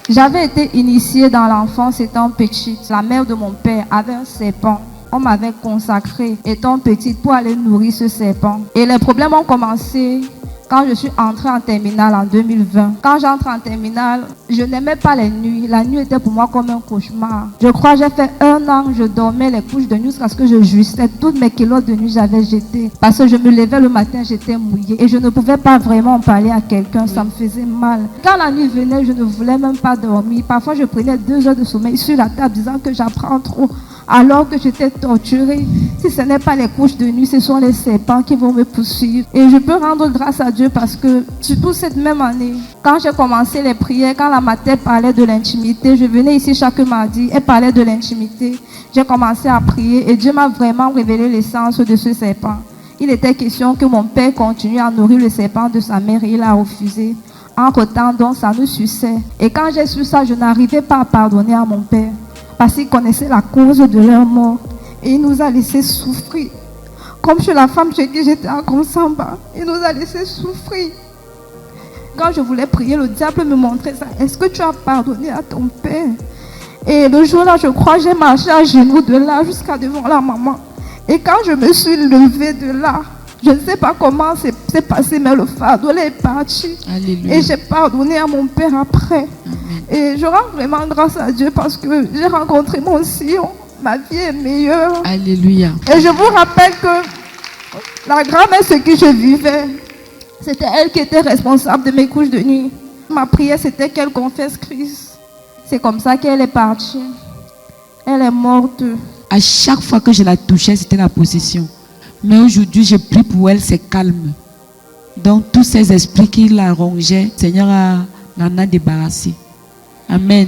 J'avais été initiée dans l'enfance étant petite. La mère de mon père avait un serpent. On m'avait consacrée étant petite pour aller nourrir ce serpent. Et les problèmes ont commencé quand je suis entrée en terminale en 2020. Quand j'entre en terminale, je n'aimais pas les nuits. La nuit était pour moi comme un cauchemar. Je crois que j'ai fait 1 an, je dormais les couches de nuit jusqu'à ce que je jouissais. Toutes mes kilos de nuit, j'avais jeté. Parce que je me levais le matin, j'étais mouillée. Et je ne pouvais pas vraiment parler à quelqu'un, ça me faisait mal. Quand la nuit venait, je ne voulais même pas dormir. Parfois, je prenais 2 heures de sommeil sur la table disant que j'apprends trop. Alors que j'étais torturée. Si ce n'est pas les couches de nuit, ce sont les serpents qui vont me poursuivre. Et je peux rendre grâce à Dieu parce que, surtout cette même année, quand j'ai commencé les prières, quand la mater parlait de l'intimité, je venais ici chaque mardi, elle parlait de l'intimité. J'ai commencé à prier et Dieu m'a vraiment révélé l'essence de ce serpent. Il était question que mon père continue à nourrir le serpent de sa mère et il a refusé. Entre-temps, donc, ça nous suçait. Et quand j'ai su ça, je n'arrivais pas à pardonner à mon père. Parce qu'il connaissait la cause de leur mort. Et il nous a laissé souffrir. Comme je suis la femme chez qui j'étais en Consamba, il nous a laissé souffrir. Quand je voulais prier, le diable me montrait ça. Est-ce que tu as pardonné à ton père? Et le jour-là, je crois, j'ai marché à genoux de là jusqu'à devant la maman. Et quand je me suis levée de là, je ne sais pas comment c'est passé, mais le fardeau est parti. Alléluia. Et j'ai pardonné à mon père après. Amen. Et je rends vraiment grâce à Dieu parce que j'ai rencontré mon Sion. Ma vie est meilleure. Alléluia. Et je vous rappelle que la grand-mère, ce que je vivais, c'était elle qui était responsable de mes couches de nuit. Ma prière, c'était qu'elle confesse Christ. C'est comme ça qu'elle est partie. Elle est morte. À chaque fois que je la touchais, c'était la possession. Mais aujourd'hui, je prie pour elle, c'est calme. Donc, tous ces esprits qui la rongeaient, le Seigneur l'en a débarrassé. Amen.